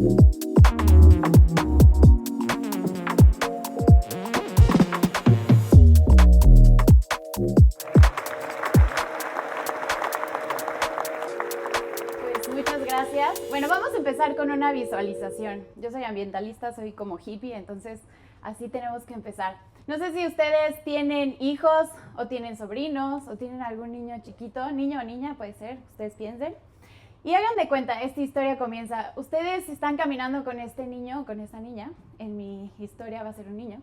Muchas gracias. Bueno, vamos a empezar con una visualización. Yo soy ambientalista, soy como hippie, entonces así tenemos que empezar. No sé si ustedes tienen hijos o tienen sobrinos o tienen algún niño chiquito, niño o niña, puede ser, ustedes piensen. Y hagan de cuenta, esta historia comienza, ustedes están caminando con este niño o con esta niña, en mi historia va a ser un niño,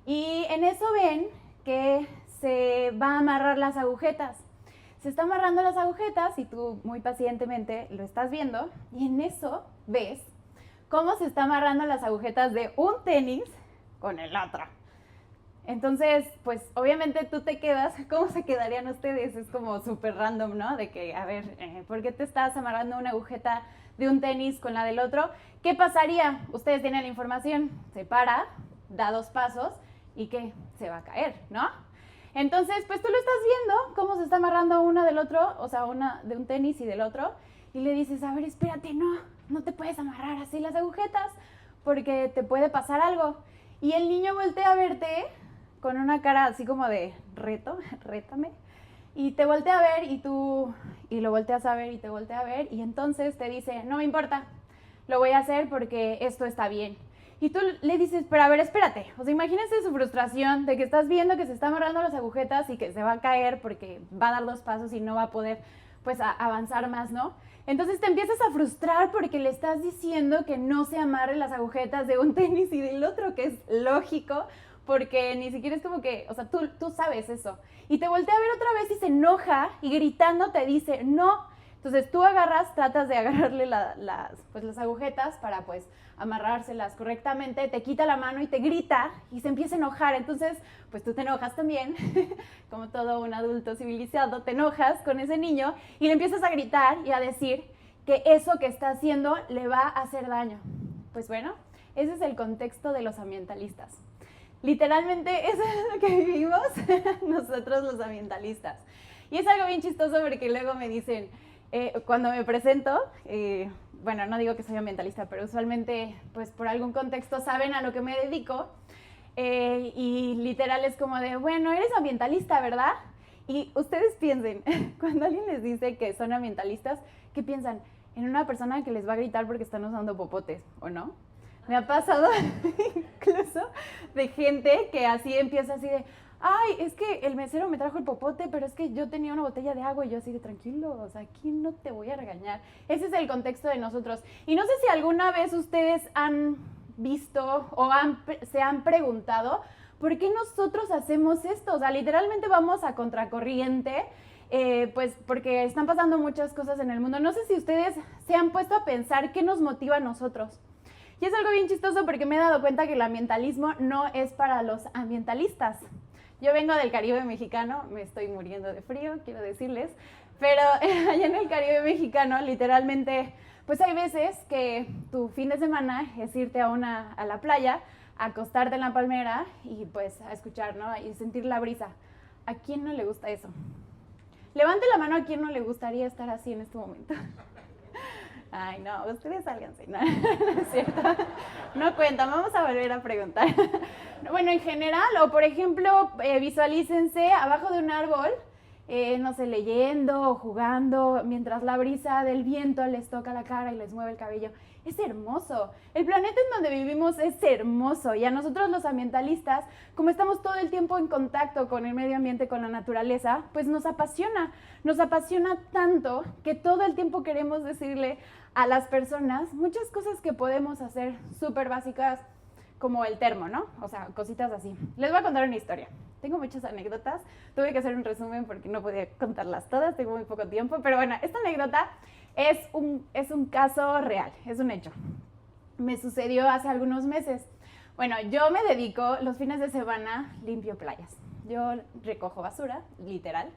y en eso ven que se va a amarrar las agujetas. Se está amarrando las agujetas y tú muy pacientemente lo estás viendo y en eso ves cómo se está amarrando las agujetas de un tenis con el otro. Entonces, pues obviamente tú te quedas, ¿cómo se quedarían ustedes? Es como súper random, ¿no? De que, a ver, ¿por qué te estás amarrando una agujeta de un tenis con la del otro? ¿Qué pasaría? Ustedes tienen la información, se para, da 2 pasos y ¿qué? Se va a caer, ¿no? Entonces, pues tú lo estás viendo, cómo se está amarrando una del otro, o sea, una de un tenis y del otro, y le dices, a ver, espérate, no te puedes amarrar así las agujetas, porque te puede pasar algo. Y el niño voltea a verte con una cara así como de rétame, y te voltea a ver y lo volteas a ver y te voltea a ver, y entonces te dice, no me importa, lo voy a hacer porque esto está bien. Y tú le dices, pero a ver, espérate. O sea, imagínense su frustración de que estás viendo que se está amarrando las agujetas y que se va a caer porque va a dar 2 pasos y no va a poder, pues, avanzar más, ¿no? Entonces te empiezas a frustrar porque le estás diciendo que no se amarre las agujetas de un tenis y del otro, que es lógico, porque ni siquiera es como que, o sea, tú sabes eso. Y te voltea a ver otra vez y se enoja y gritando te dice, no. Entonces tú tratas de agarrarle las agujetas para pues amarrárselas correctamente, te quita la mano y te grita y se empieza a enojar. Entonces pues tú te enojas también, como todo un adulto civilizado, te enojas con ese niño y le empiezas a gritar y a decir que eso que está haciendo le va a hacer daño. Pues bueno, ese es el contexto de los ambientalistas. Literalmente eso es lo que vivimos nosotros los ambientalistas. Y es algo bien chistoso porque luego me dicen, cuando me presento, bueno, no digo que soy ambientalista, pero usualmente, pues por algún contexto saben a lo que me dedico, y literal es como de, bueno, eres ambientalista, ¿verdad? Y ustedes piensen, cuando alguien les dice que son ambientalistas, ¿qué piensan? En una persona que les va a gritar porque están usando popotes, ¿o no? Me ha pasado incluso de gente que así empieza así de, ay, es que el mesero me trajo el popote, pero es que yo tenía una botella de agua y yo así de tranquilo, o sea, aquí no te voy a regañar. Ese es el contexto de nosotros. Y no sé si alguna vez ustedes han visto o se han preguntado, ¿por qué nosotros hacemos esto? O sea, literalmente vamos a contracorriente, pues porque están pasando muchas cosas en el mundo. No sé si ustedes se han puesto a pensar qué nos motiva a nosotros. Y es algo bien chistoso porque me he dado cuenta que el ambientalismo no es para los ambientalistas. Yo vengo del Caribe mexicano, me estoy muriendo de frío, quiero decirles, pero allá en el Caribe mexicano, literalmente, pues hay veces que tu fin de semana es irte a la playa, a acostarte en la palmera y pues a escuchar, ¿no? Y sentir la brisa. ¿A quién no le gusta eso? Levante la mano a quien no le gustaría estar así en este momento. Ay, no, ustedes sálganse, no, no es cierto, no cuentan, vamos a volver a preguntar. Bueno, en general, o por ejemplo, visualícense abajo de un árbol, no sé, leyendo o jugando, mientras la brisa del viento les toca la cara y les mueve el cabello. Es hermoso. El planeta en donde vivimos es hermoso y a nosotros los ambientalistas, como estamos todo el tiempo en contacto con el medio ambiente, con la naturaleza, pues nos apasiona tanto que todo el tiempo queremos decirle a las personas muchas cosas que podemos hacer súper básicas, como el termo, ¿no? O sea, cositas así. Les voy a contar una historia. Tengo muchas anécdotas, tuve que hacer un resumen porque no podía contarlas todas, tengo muy poco tiempo, pero bueno, esta anécdota es un caso real, es un hecho. Me sucedió hace algunos meses. Bueno, yo me dedico, los fines de semana limpio playas. Yo recojo basura, literal,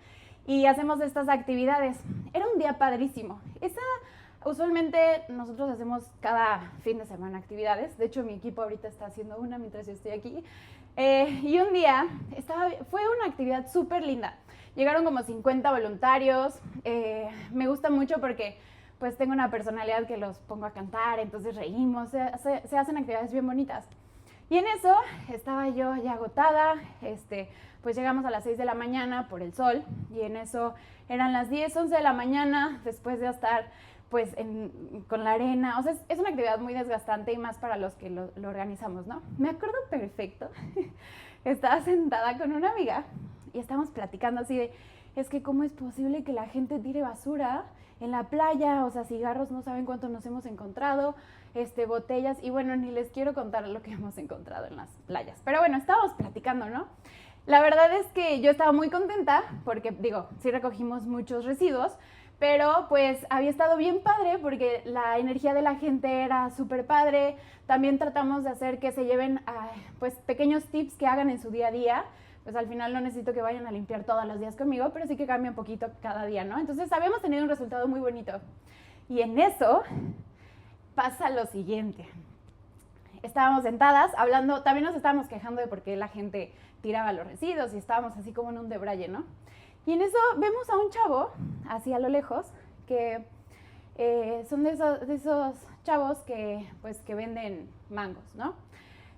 y hacemos estas actividades. Era un día padrísimo. Usualmente nosotros hacemos cada fin de semana actividades. De hecho, mi equipo ahorita está haciendo una mientras yo estoy aquí. Y un día fue una actividad súper linda. Llegaron como 50 voluntarios. Me gusta mucho porque pues tengo una personalidad que los pongo a cantar, entonces reímos, se hacen actividades bien bonitas. Y en eso estaba yo ya agotada, pues llegamos a las 6 de la mañana por el sol, y en eso eran las 10, 11 de la mañana, después de estar pues con la arena. O sea, es una actividad muy desgastante, y más para los que lo organizamos, ¿no? Me acuerdo perfecto, estaba sentada con una amiga y estábamos platicando así de, es que cómo es posible que la gente tire basura en la playa, o sea, cigarros, no saben cuánto nos hemos encontrado, botellas, y bueno, ni les quiero contar lo que hemos encontrado en las playas. Pero bueno, estábamos platicando, ¿no? La verdad es que yo estaba muy contenta porque, digo, sí recogimos muchos residuos, pero pues había estado bien padre porque la energía de la gente era súper padre. También tratamos de hacer que se lleven pues pequeños tips que hagan en su día a día. Pues al final no necesito que vayan a limpiar todos los días conmigo, pero sí que cambie un poquito cada día, ¿no? Entonces habíamos tenido un resultado muy bonito. Y en eso pasa lo siguiente. Estábamos sentadas hablando, también nos estábamos quejando de por qué la gente tiraba los residuos y estábamos así como en un debraye, ¿no? Y en eso vemos a un chavo, así a lo lejos, que son de esos chavos que venden mangos, ¿no?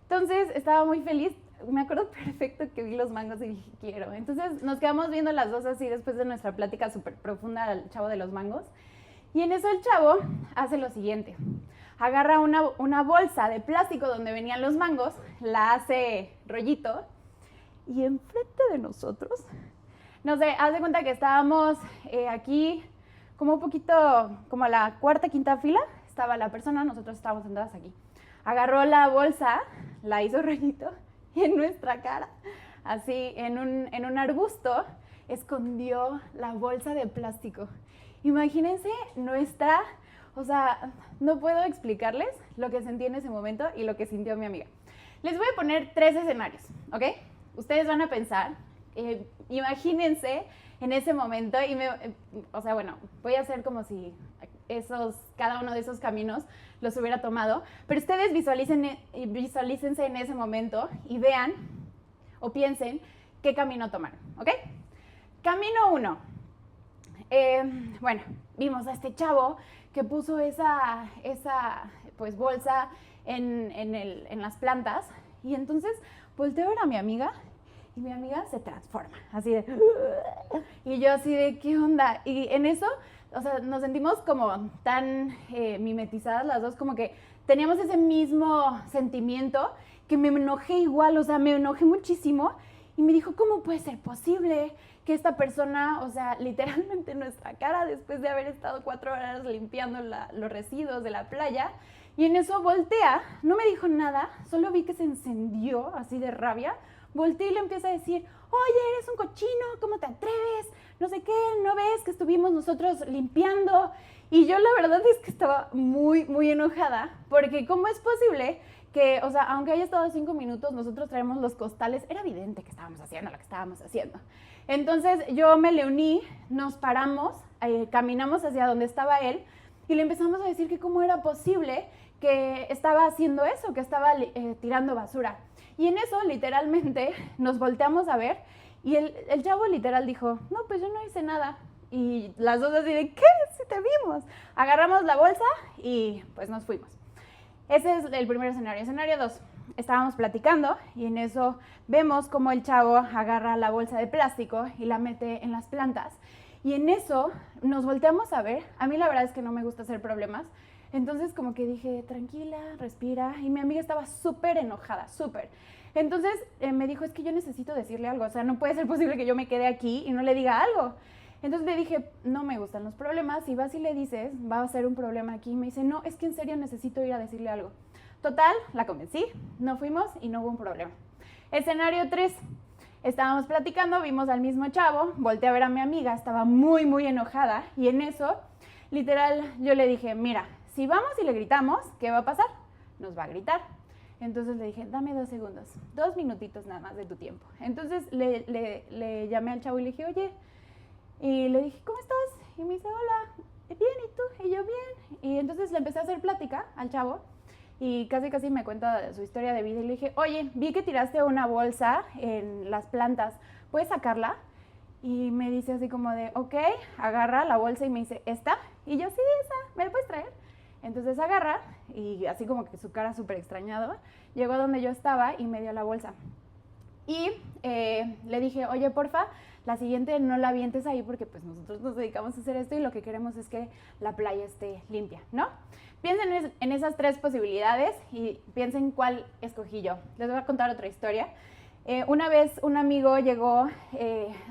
Entonces estaba muy feliz, me acuerdo perfecto que vi los mangos y dije, quiero. Entonces nos quedamos viendo las dos así después de nuestra plática súper profunda al chavo de los mangos. Y en eso el chavo hace lo siguiente, agarra una bolsa de plástico donde venían los mangos, la hace rollito, y enfrente de nosotros, no sé, haz de cuenta que estábamos aquí como un poquito, como a la cuarta, quinta fila, estaba la persona, nosotros estábamos sentadas aquí. Agarró la bolsa, la hizo rollito, y en nuestra cara, así en un arbusto, escondió la bolsa de plástico. Imagínense o sea, no puedo explicarles lo que sentí en ese momento y lo que sintió mi amiga. Les voy a poner 3 escenarios, ¿ok? Ustedes van a pensar, imagínense en ese momento, o sea, bueno, voy a hacer como si cada uno de esos caminos los hubiera tomado, pero ustedes visualícense en ese momento y vean o piensen qué camino tomaron, ¿ok? Camino 1. Bueno, vimos a este chavo que puso esa pues, bolsa en las plantas, y entonces volteo a ver a mi amiga y mi amiga se transforma, así de... Y yo así de, ¿qué onda? Y en eso, o sea, nos sentimos como tan mimetizadas las dos, como que teníamos ese mismo sentimiento, que me enojé igual, o sea, me enojé muchísimo. Y me dijo, ¿cómo puede ser posible que esta persona, o sea, literalmente en nuestra cara, después de haber estado 4 horas limpiando los residuos de la playa? Y en eso voltea, no me dijo nada, solo vi que se encendió así de rabia. Volteé y le empieza a decir, oye, eres un cochino, ¿cómo te atreves? No sé qué, ¿no ves que estuvimos nosotros limpiando? Y yo la verdad es que estaba muy, muy enojada, porque ¿cómo es posible que, o sea, aunque haya estado 5 minutos, nosotros traemos los costales? Era evidente que estábamos haciendo lo que estábamos haciendo. Entonces yo me le uní, nos paramos, caminamos hacia donde estaba él, y le empezamos a decir que cómo era posible que estaba haciendo eso, que estaba tirando basura. Y en eso, literalmente, nos volteamos a ver, y el chavo literal dijo, no, pues yo no hice nada. Y las dos así de, ¿qué? Sí te vimos. Agarramos la bolsa y pues nos fuimos. Ese es el primer escenario. Escenario 2. Estábamos platicando y en eso vemos cómo el chavo agarra la bolsa de plástico y la mete en las plantas. Y en eso nos volteamos a ver. A mí la verdad es que no me gusta hacer problemas. Entonces como que dije, tranquila, respira. Y mi amiga estaba súper enojada, súper. Entonces me dijo, es que yo necesito decirle algo. O sea, no puede ser posible que yo me quede aquí y no le diga algo. Entonces le dije, no me gustan los problemas. Si vas y le dices, va a ser un problema aquí. Y me dice, no, es que en serio necesito ir a decirle algo. Total, la convencí, no fuimos y no hubo un problema. Escenario 3. Estábamos platicando, vimos al mismo chavo, volteé a ver a mi amiga, estaba muy, muy enojada. Y en eso, literal, yo le dije, mira, si vamos y le gritamos, ¿qué va a pasar? Nos va a gritar. Entonces le dije, dame 2 segundos, 2 minutitos nada más de tu tiempo. Entonces le llamé al chavo y le dije, oye, y le dije, ¿cómo estás? Y me dice, hola, bien, ¿y tú? Y yo, bien. Y entonces le empecé a hacer plática al chavo y casi me cuenta su historia de vida. Y le dije, oye, vi que tiraste una bolsa en las plantas, ¿puedes sacarla? Y me dice así como de, ok, agarra la bolsa y me dice, ¿esta? Y yo, sí, esa, ¿me la puedes traer? Entonces agarra y así como que su cara súper extrañado, llegó a donde yo estaba y me dio la bolsa. Y le dije, oye, porfa, la siguiente no la avientes ahí porque pues nosotros nos dedicamos a hacer esto y lo que queremos es que la playa esté limpia, ¿no? Piensen en esas 3 posibilidades y piensen cuál escogí yo. Les voy a contar otra historia. Una vez un amigo llegó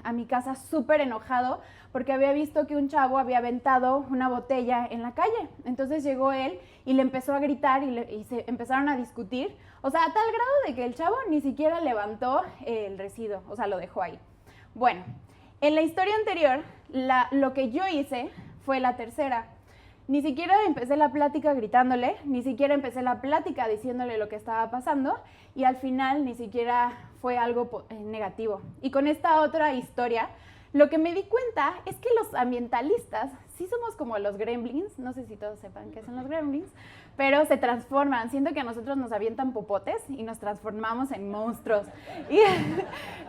a mi casa súper enojado porque había visto que un chavo había aventado una botella en la calle. Entonces llegó él y le empezó a gritar y se empezaron a discutir. O sea, a tal grado de que el chavo ni siquiera levantó el residuo, o sea, lo dejó ahí. Bueno, en la historia anterior, lo que yo hice fue la tercera. Ni siquiera empecé la plática gritándole, ni siquiera empecé la plática diciéndole lo que estaba pasando y al final ni siquiera fue algo negativo. Y con esta otra historia, lo que me di cuenta es que los ambientalistas sí somos como los gremlins, no sé si todos sepan qué son los gremlins, pero se transforman. Siento que a nosotros nos avientan popotes y nos transformamos en monstruos. Y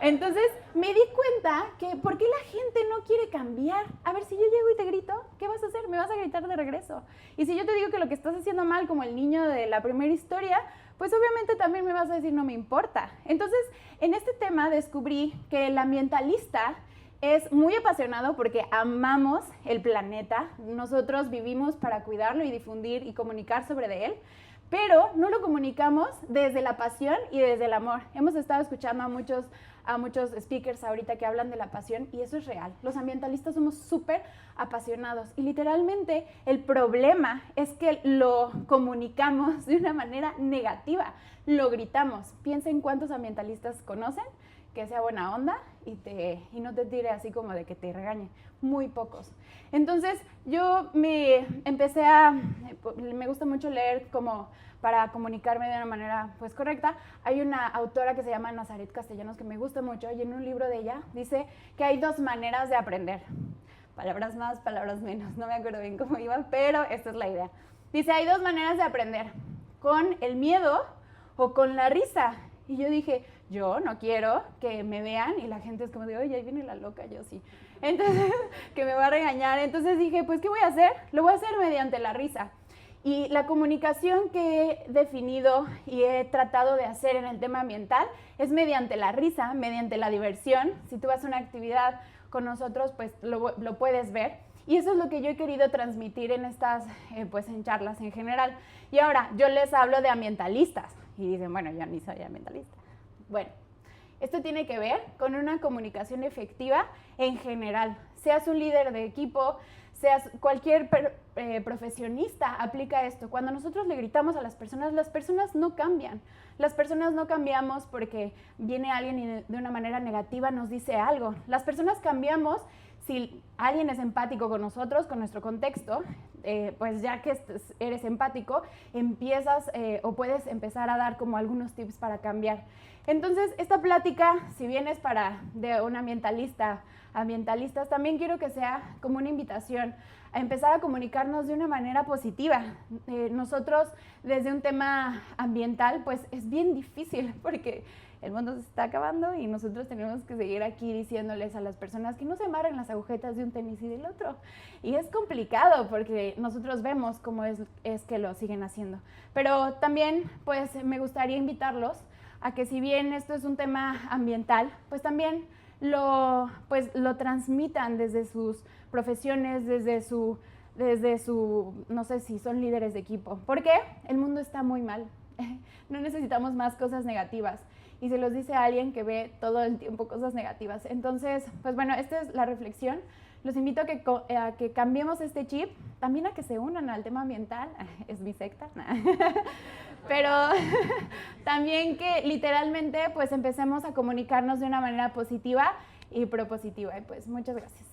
entonces me di cuenta que ¿por qué la gente no quiere cambiar? A ver, si yo llego y te grito, ¿qué vas a hacer? Me vas a gritar de regreso. Y si yo te digo que lo que estás haciendo mal, como el niño de la primera historia, pues obviamente también me vas a decir no me importa. Entonces, en este tema descubrí que el ambientalista es muy apasionado porque amamos el planeta. Nosotros vivimos para cuidarlo y difundir y comunicar sobre él, pero no lo comunicamos desde la pasión y desde el amor. Hemos estado escuchando a muchos speakers ahorita que hablan de la pasión y eso es real. Los ambientalistas somos súper apasionados y literalmente el problema es que lo comunicamos de una manera negativa, lo gritamos. Piensen cuántos ambientalistas conocen que sea buena onda y no te tire así como de que te regañe. Muy pocos. Entonces yo me gusta mucho leer como para comunicarme de una manera pues correcta. Hay una autora que se llama Nazaret Castellanos que me gusta mucho y en un libro de ella dice que hay 2 maneras de aprender. Palabras más, palabras menos, no me acuerdo bien cómo iba, pero esta es la idea. Dice, hay 2 maneras de aprender, con el miedo o con la risa. Y yo dije, yo no quiero que me vean y la gente es como de, oye, ahí viene la loca, yo sí. Entonces, que me va a regañar. Entonces dije, pues, ¿qué voy a hacer? Lo voy a hacer mediante la risa. Y la comunicación que he definido y he tratado de hacer en el tema ambiental es mediante la risa, mediante la diversión. Si tú vas a una actividad con nosotros, pues lo puedes ver. Y eso es lo que yo he querido transmitir en estas, pues en charlas en general. Y ahora, yo les hablo de ambientalistas. Y dicen, bueno, yo ni soy ambientalista. Bueno, esto tiene que ver con una comunicación efectiva en general. Seas un líder de equipo, seas cualquier profesionista, aplica esto. Cuando nosotros le gritamos a las personas no cambian. Las personas no cambiamos porque viene alguien y de una manera negativa nos dice algo. Las personas cambiamos si alguien es empático con nosotros, con nuestro contexto, pues ya que eres empático, empiezas o puedes empezar a dar como algunos tips para cambiar. Entonces, esta plática, si bien es de un ambientalistas, también quiero que sea como una invitación a empezar a comunicarnos de una manera positiva. Nosotros, desde un tema ambiental, pues es bien difícil porque el mundo se está acabando y nosotros tenemos que seguir aquí diciéndoles a las personas que no se amarren las agujetas de un tenis y del otro. Y es complicado porque nosotros vemos cómo es que lo siguen haciendo. Pero también, pues, me gustaría invitarlos a que si bien esto es un tema ambiental, pues también lo transmitan desde sus profesiones, desde su, no sé si son líderes de equipo. Porque el mundo está muy mal. No necesitamos más cosas negativas. Y se los dice a alguien que ve todo el tiempo cosas negativas. Entonces, pues bueno, esta es la reflexión. Los invito a que cambiemos este chip, también a que se unan al tema ambiental. Es mi secta. Pero también que literalmente pues empecemos a comunicarnos de una manera positiva y propositiva. Y pues muchas gracias.